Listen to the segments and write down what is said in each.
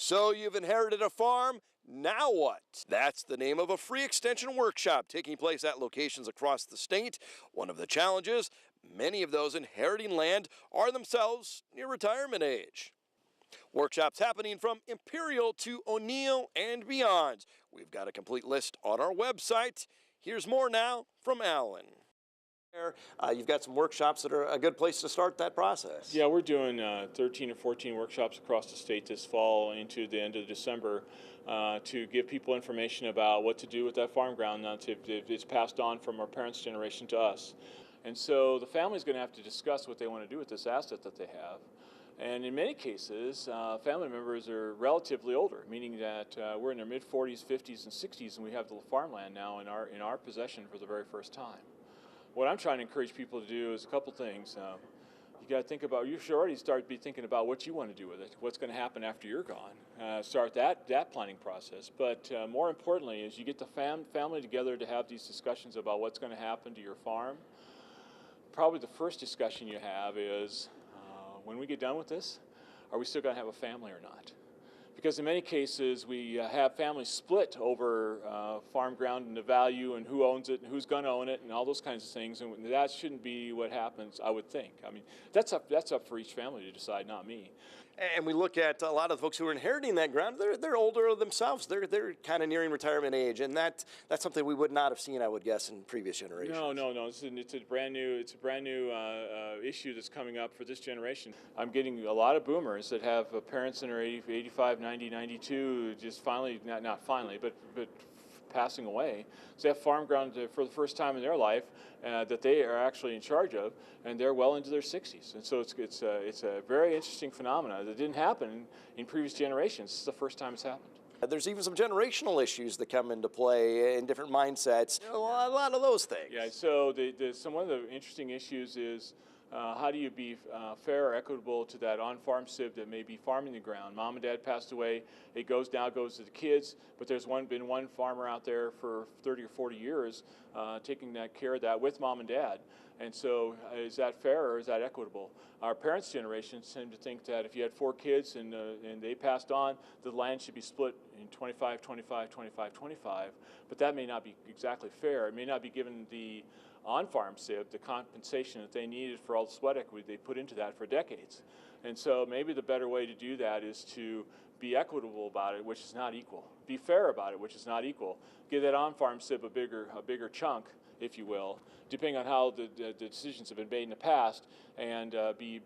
So you've inherited a farm, now what? That's the name of a free extension workshop taking place at locations across the state. One of the challenges, many of those inheriting land are themselves near retirement age. Workshops happening from Imperial to O'Neill and beyond. We've got a complete list on our website. Here's more now from Alan. You've got some workshops that are a good place to start that process. Yeah, we're doing 13 or 14 workshops across the state this fall into the end of December to give people information about what to do with that farm ground now if it's passed on from our parents' generation to us. And so the family's going to have to discuss what they want to do with this asset that they have. And in many cases, family members are relatively older, meaning that we're in their mid-40s, 50s, and 60s, and we have the farmland now in our possession for the very first time. What I'm trying to encourage people to do is a couple things. You got to think about, you should already start thinking about what you want to do with it, what's going to happen after you're gone. Start that planning process. But more importantly is you get the family together to have these discussions about what's going to happen to your farm. Probably the first discussion you have is, when we get done with this, are we still going to have a family or not? Because in many cases we have families split over farm ground and the value and who owns it and who's going to own it and all those kinds of things, and that shouldn't be what happens, I would think. I mean, that's up for each family to decide, not me. And we look at a lot of the folks who are inheriting that ground, they're older themselves. They're kind of nearing retirement age, and that's something we would not have seen, I would guess, in previous generations. No. It's a brand new issue that's coming up for this generation. I'm getting a lot of boomers that have parents in their 85, 90, 92, just finally, not finally, but passing away. So they have farm ground for the first time in their life that they are actually in charge of, and they're well into their 60s. And so it's a very interesting phenomenon that didn't happen in previous generations. This is the first time it's happened. There's even some generational issues that come into play in different mindsets. A lot of those things. Yeah. So one of the interesting issues is how do you be fair or equitable to that on-farm civ that may be farming the ground? Mom and dad passed away. It goes to the kids, but there's been one farmer out there for 30 or 40 years taking that care of that with mom and dad. And so is that fair or is that equitable? Our parents' generation tend to think that if you had 4 kids and they passed on, the land should be split in 25, 25, 25, 25. But that may not be exactly fair. It may not be given the on-farm civ the compensation that they needed for all the sweat equity they put into that for decades. And so maybe the better way to do that is to be equitable about it, which is not equal. Be fair about it, which is not equal. Give that on-farm civ a bigger chunk, if you will, depending on how the decisions have been made in the past, and be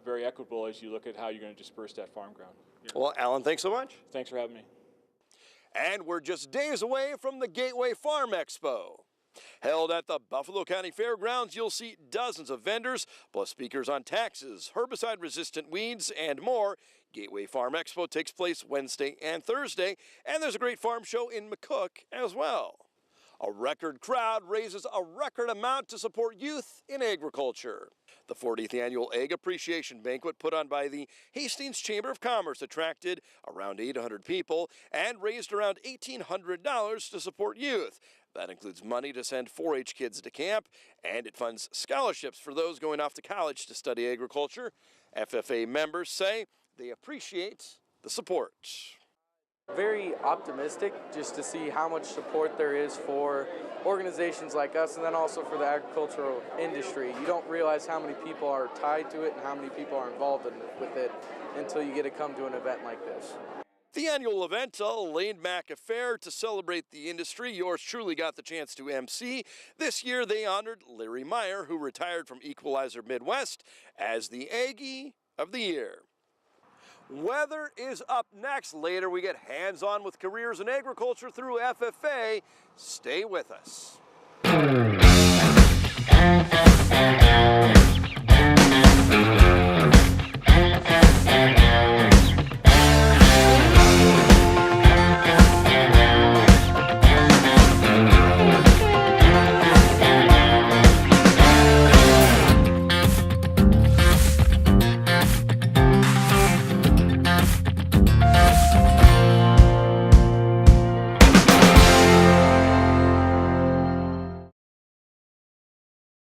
very equitable as you look at how you're going to disperse that farm ground. Yeah. Well, Alan, thanks so much. Thanks for having me. And we're just days away from the Gateway Farm Expo. Held at the Buffalo County Fairgrounds, you'll see dozens of vendors, plus speakers on taxes, herbicide-resistant weeds, and more. Gateway Farm Expo takes place Wednesday and Thursday, and there's a great farm show in McCook as well. A record crowd raises a record amount to support youth in agriculture. The 40th annual Egg Appreciation Banquet put on by the Hastings Chamber of Commerce attracted around 800 people and raised around $1,800 to support youth. That includes money to send 4-H kids to camp, and it funds scholarships for those going off to college to study agriculture. FFA members say they appreciate the support. Very optimistic just to see how much support there is for organizations like us, and then also for the agricultural industry. You don't realize how many people are tied to it and how many people are involved with it until you get to come to an event like this. The annual event, a laid-back affair to celebrate the industry. Yours truly got the chance to MC. This year they honored Larry Meyer, who retired from Equalizer Midwest, as the Aggie of the Year. Weather is up next. Later we get hands-on with careers in agriculture through FFA. Stay with us.